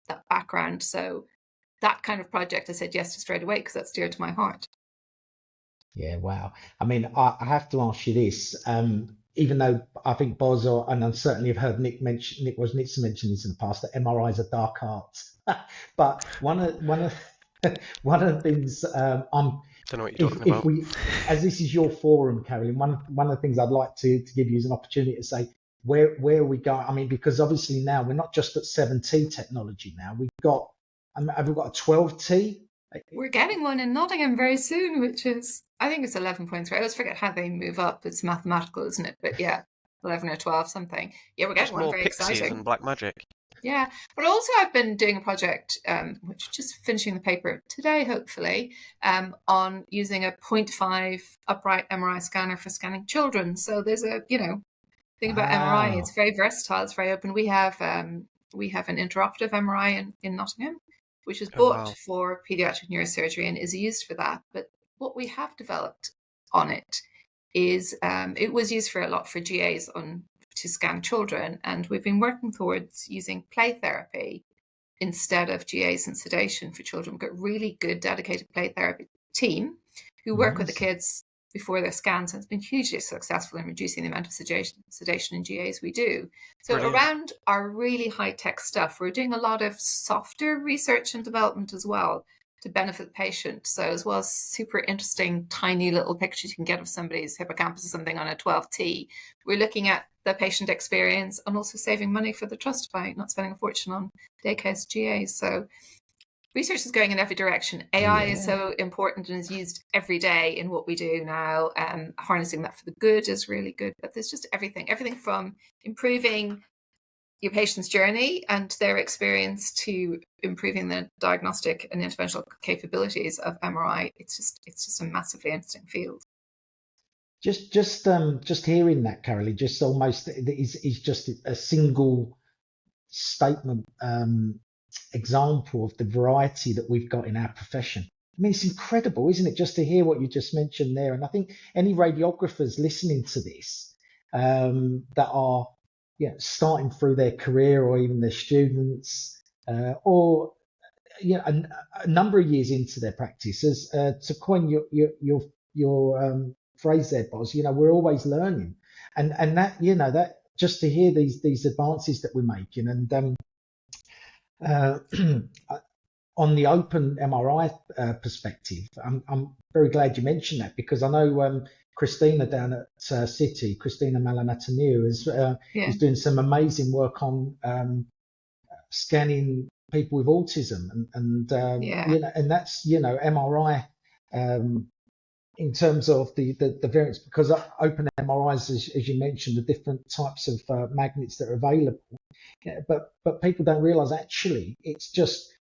that background. So that kind of project I said yes to straight away, because that's dear to my heart. Yeah, wow. I mean, I have to ask you this, even though I think Boz, and I certainly have heard Nick mention this in the past, that MRI is a dark art. But one of the things I'm Don't know what you're talking if about. we, as this is your forum, Carolyn, one of the things I'd like to give you is an opportunity to say where we go. I mean, because obviously now we're not just at 7T technology. Now have we got a 12T? We're getting one in Nottingham very soon, which is, I think it's 11.3. I always forget how they move up. It's mathematical, isn't it? But yeah, 11 or 12 something. Yeah, we're getting one. Very Pixies exciting. And black magic. Yeah, but also I've been doing a project, which just finishing the paper today, hopefully, on using a 0.5 upright MRI scanner for scanning children. So there's a, you know, thing about MRI. It's very versatile. It's very open. We have an interoperative MRI in Nottingham, which was bought for pediatric neurosurgery and is used for that. But what we have developed on it is it was used for a lot for GAs to scan children, and we've been working towards using play therapy instead of GAs and sedation for children. We've got really good dedicated play therapy team who work with the kids before their scans, and it's been hugely successful in reducing the amount of sedation in GAs we do. So Brilliant. Around our really high-tech stuff, we're doing a lot of software research and development as well to benefit the patient. So as well as super interesting tiny little pictures you can get of somebody's hippocampus or something on a 12T, we're looking at the patient experience and also saving money for the trust by not spending a fortune on daycare GAs. So research is going in every direction. AI is so important and is used every day in what we do now. Harnessing that for the good is really good. But there's just everything from improving your patient's journey and their experience to improving the diagnostic and interventional capabilities of MRI. It's just a massively interesting field. Just hearing that, Caroline, just almost is just a single statement example of the variety that we've got in our profession. I mean, it's incredible, isn't it, just to hear what you just mentioned there? And I think any radiographers listening to this that are starting through their career, or even their students, or a number of years into their practice, as to coin your phrase there, Boz, we're always learning, and that that just to hear these advances that we're making, and on the open MRI perspective, I'm very glad you mentioned that, because I know Christina down at City, Christina Malamataniu, is doing some amazing work on scanning people with autism, and and that's MRI in terms of the variants, because open MRIs, as you mentioned, the different types of magnets that are available. But people don't realise actually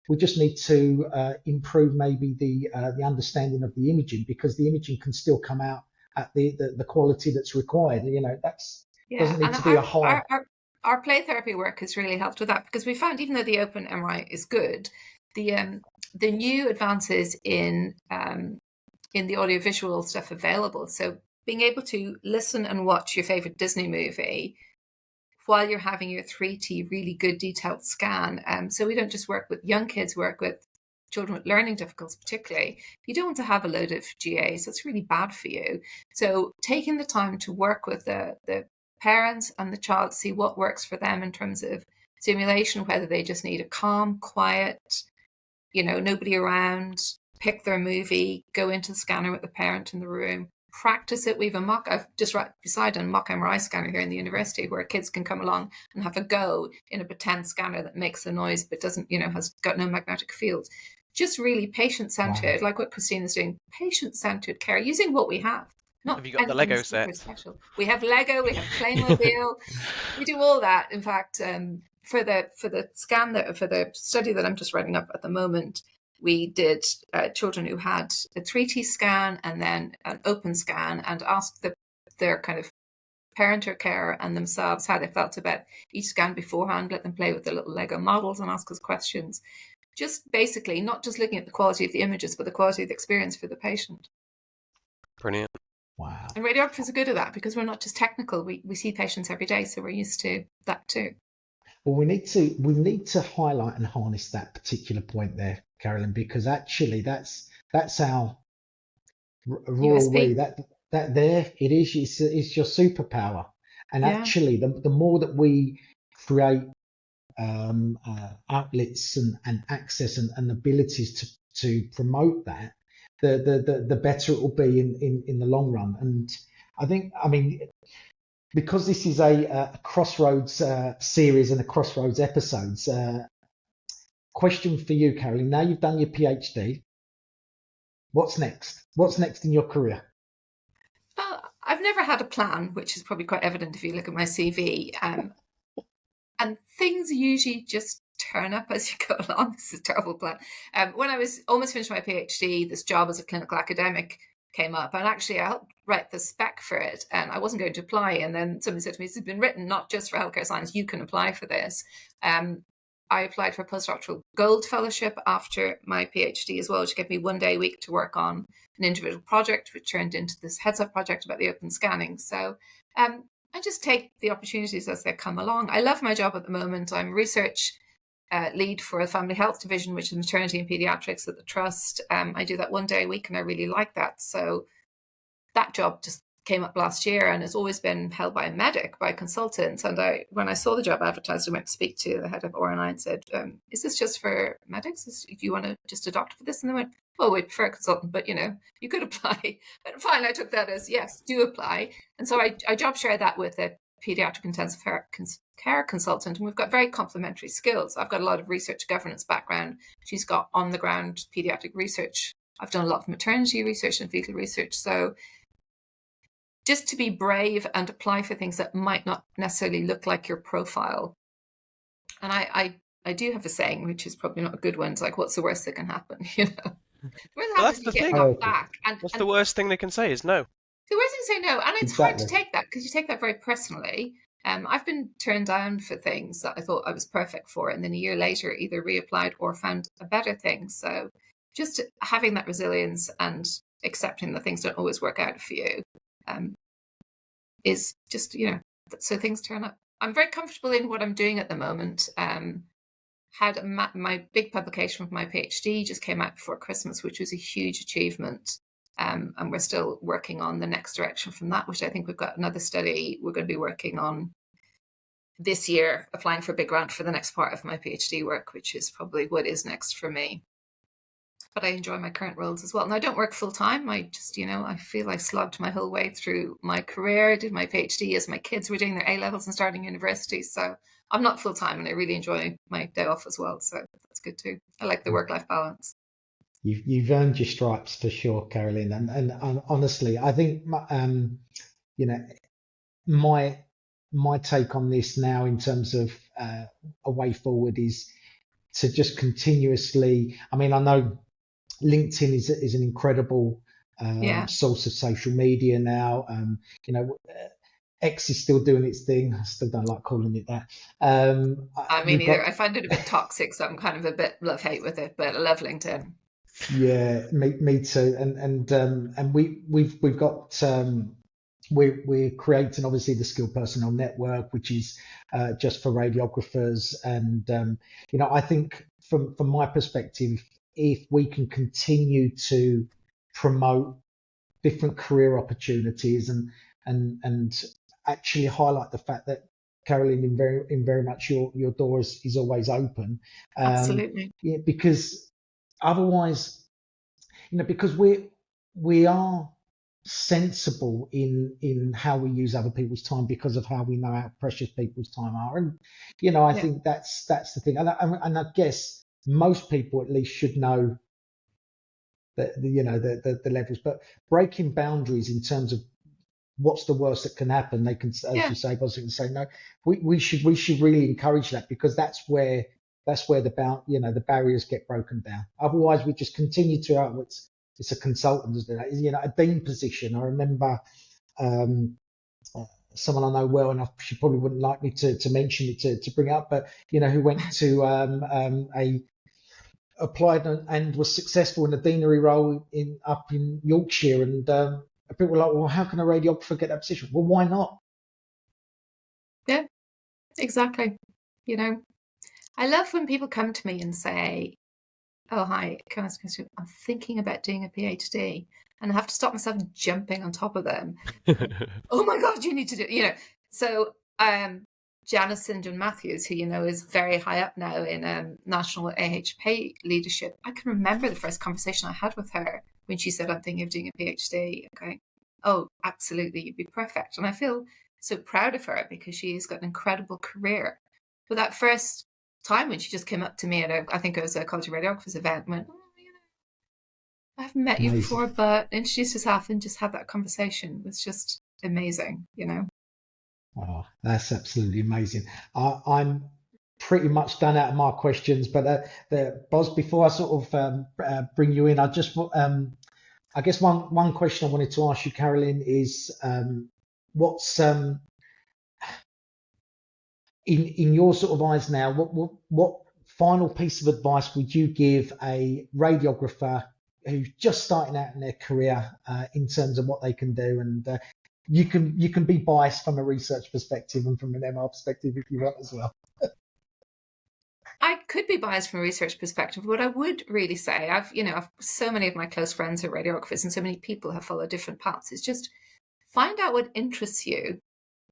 we just need to improve maybe the understanding of the imaging, because the imaging can still come out at the quality that's required. Doesn't need to be a high. Our play therapy work has really helped with that, because we found, even though the open MRI is good, the new advances in the audiovisual stuff available, so being able to listen and watch your favorite Disney movie while you're having your 3T really good detailed scan. So we don't just work with young kids, work with children with learning difficulties particularly. You don't want to have a load of GAs. That's really bad for you. So taking the time to work with the parents and the child to see what works for them in terms of stimulation, whether they just need a calm, quiet, nobody around, pick their movie, go into the scanner with the parent in the room, practice it. I've just right beside a mock MRI scanner here in the university, where kids can come along and have a go in a pretend scanner that makes a noise but doesn't, has got no magnetic field. Just really patient-centered, like what Christina's doing, patient-centered care, using what we have. Not Have you got the anything Lego super set? special. We have Lego, we have Playmobil, we do all that. In fact, for the study that I'm just writing up at the moment, we did children who had a 3T scan and then an open scan, and asked their kind of parent or carer and themselves how they felt about each scan beforehand. Let them play with the little Lego models and ask us questions. Just basically not just looking at the quality of the images, but the quality of the experience for the patient. Brilliant. Wow. And radiographers are good at that because we're not just technical. We see patients every day, so we're used to that too. Well, we need to highlight and harness that particular point there, Carolyn, because actually that's our royal we. That there it is. It's your superpower. And actually, the more that we create outlets and access and abilities to promote that, the better it will be in the long run. And I mean, because this is a CrossRoADS series and a CrossRoADS episodes, question for you, Carolyn. Now you've done your PhD, what's next? What's next in your career? I've never had a plan, which is probably quite evident if you look at my CV. And things usually just turn up as you go along. This is a terrible plan. When I was almost finished my PhD, this job as a clinical academic came up, and actually I helped write the spec for it, and I wasn't going to apply. And then somebody said to me, "This has been written not just for healthcare science, you can apply for this." I applied for a postdoctoral gold fellowship after my PhD as well, which gave me 1 day a week to work on an individual project, which turned into this heads-up project about the open scanning. So I just take the opportunities as they come along. I love my job at the moment. I'm research lead for a family health division, which is maternity and pediatrics at the Trust. I do that 1 day a week, and I really like that. So that job just came up last year, and it's always been held by a medic, by a consultant. And when I saw the job advertised, I went to speak to the head of RNI and said, "Is this just for medics? Do you want just a doctor for this?" And they went, "Well, we prefer a consultant, but you could apply." And fine, I took that as yes, do apply. And so I job share that with a pediatric intensive care consultant, and we've got very complementary skills. I've got a lot of research governance background. She's got on the ground pediatric research. I've done a lot of maternity research and fetal research. So just to be brave and apply for things that might not necessarily look like your profile. And I do have a saying, which is probably not a good one. It's like, what's the worst that can happen? Well, that's the thing. Back. What's the worst thing they can say is no. The worst thing to say no. And it's hard to take that because you take that very personally. I've been turned down for things that I thought I was perfect for, and then a year later either reapplied or found a better thing. So just having that resilience and accepting that things don't always work out for you is just, so things turn up. I'm very comfortable in what I'm doing at the moment. Had my big publication of my PhD just came out before Christmas, which was a huge achievement. And we're still working on the next direction from that, which I think we've got another study we're going to be working on this year, applying for a big grant for the next part of my PhD work, which is probably what is next for me. But I enjoy my current roles as well. And I don't work full time. I just, I feel I slogged my whole way through my career. I did my PhD as my kids were doing their A-levels and starting university. So I'm not full time, and I really enjoy my day off as well. So that's good too. I like the work-life balance. You've earned your stripes for sure, Carolyn. And honestly, I think my take on this now in terms of a way forward is to just continuously. I mean, I know LinkedIn is an incredible source of social media now. X is still doing its thing. I still don't like calling it that. I mean, either. I find it a bit toxic, so I'm kind of a bit love-hate with it. But I love LinkedIn. Yeah, me too. And we've got we're creating obviously the Skilled Personnel Network, which is just for radiographers. And I think from my perspective, if we can continue to promote different career opportunities and actually highlight the fact that Carolyn, in very much your door is always open. Absolutely. Yeah, because otherwise, because we are sensible in how we use other people's time because of how we know how precious people's time are, and I think that's the thing, and I guess most people at least should know that the levels, but breaking boundaries in terms of what's the worst that can happen? They can, as Yeah. you say, Boston, say no. We should really encourage that, because that's where the barriers get broken down. Otherwise, we just continue to it's a consultant, isn't it? A dean position. I remember someone I know well, and she probably wouldn't like me to mention it to bring up, but who went to applied and was successful in a deanery role up in Yorkshire, and people were like, well, how can a radiographer get that position? Well, why not? Yeah, exactly. I love when people come to me and say, oh, hi, can I ask you, I'm thinking about doing a PhD, and I have to stop myself jumping on top of them. Oh my God, you need to do, So Janice St. John Matthews, who is very high up now in national AHP leadership, I can remember the first conversation I had with her when she said, I'm thinking of doing a PhD. Okay, oh, absolutely, you'd be perfect. And I feel so proud of her, because she's got an incredible career. But that first time when she just came up to me at I think it was a College of Radiographers event, and went, oh, I haven't met you before, but introduce yourself and just have that conversation. It was just amazing, Oh, that's absolutely amazing. I'm pretty much done out of my questions, but Boz, before I sort of bring you in, I just I guess one question I wanted to ask you, Carolyn, is what's in your sort of eyes now, what final piece of advice would you give a radiographer who's just starting out in their career in terms of what they can do? And you can be biased from a research perspective and from an MR perspective if you want as well. I could be biased from a research perspective. What I would really say, I've so many of my close friends are radiographers, and so many people have followed different paths, is just find out what interests you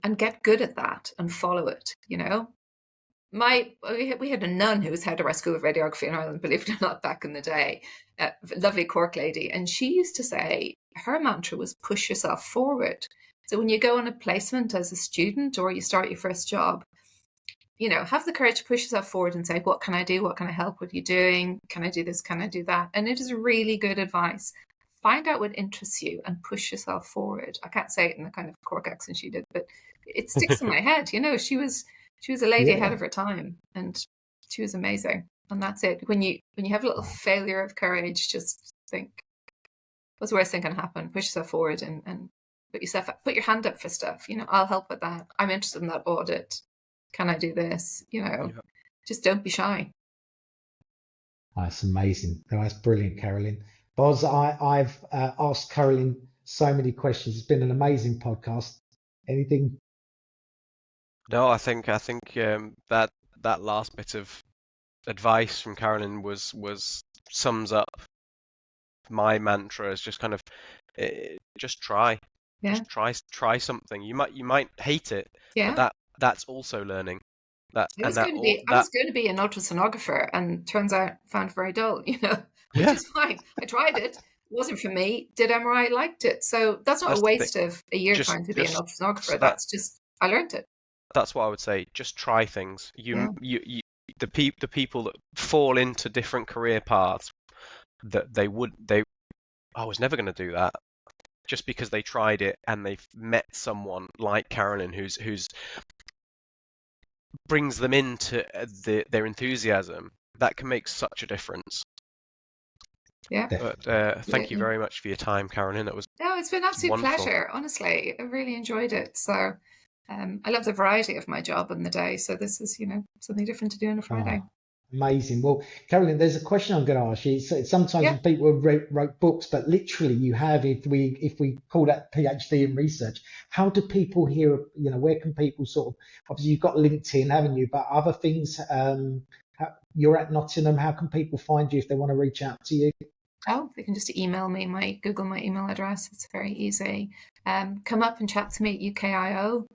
and get good at that and follow it. We had a nun who was head of our School of Radiography in Ireland, believe it or not, back in the day, a lovely Cork lady, and she used to say her mantra was push yourself forward. So when you go on a placement as a student or you start your first job, have the courage to push yourself forward and say, what can I do? What can I help? What are you doing? Can I do this? Can I do that? And it is really good advice. Find out what interests you and push yourself forward. I can't say it in the kind of Cork accent she did, but it sticks in my head. She was a lady ahead of her time, and she was amazing. And that's it. When you have a little failure of courage, just think, what's the worst thing can happen? Push yourself forward and put your hand up for stuff. I'll help with that. I'm interested in that audit. Can I do this? Just don't be shy. That's amazing. That's brilliant, Carolyn. Boz, I've asked Carolyn so many questions. It's been an amazing podcast. Anything? No, I think that last bit of advice from Carolyn was sums up my mantra as just kind of just try. Yeah. Just try something. You might hate it, but that's also learning. I was going to be an ultrasonographer, and turns out found very dull, which is fine. I tried it. It wasn't for me. Did MRI, liked it. So that's not a waste of a year trying to be an ultrasonographer. That's just, I learned it. That's what I would say. Just try things. The people that fall into different career paths, that I was never going to do that. Just because they tried it and they've met someone like Carolyn who's brings them into their enthusiasm, that can make such a difference. Yeah. But thank you very much for your time, Carolyn. It's been an absolute pleasure. Honestly, I really enjoyed it. So I love the variety of my job in the day. So this is, something different to do on a Friday. Amazing. Well, Carolyn, there's a question I'm going to ask you. Sometimes people wrote books, but literally you have, if we call that PhD in research, how do people hear, where can people sort of, obviously you've got LinkedIn, haven't you? But other things, you're at Nottingham, how can people find you if they want to reach out to you? Oh, they can just email me, Google my email address. It's very easy. Come up and chat to me at UKIO.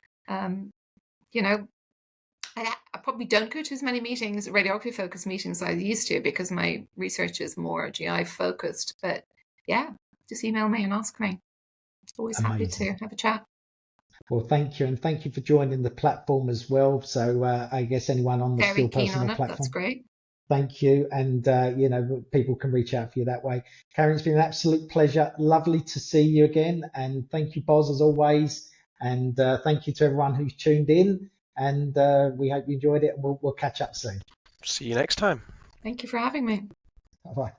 I probably don't go to as many meetings, radiography focused meetings as I used to, because my research is more GI focused. But just email me and ask me. Always happy to have a chat. Well, thank you, and thank you for joining the platform as well. So I guess anyone on the Still Personal platform. That's great. Thank you. And, people can reach out for you that way. Karen, it's been an absolute pleasure. Lovely to see you again. And thank you, Boz, as always. And thank you to everyone who's tuned in. And we hope you enjoyed it. And we'll catch up soon. See you next time. Thank you for having me. Bye-bye.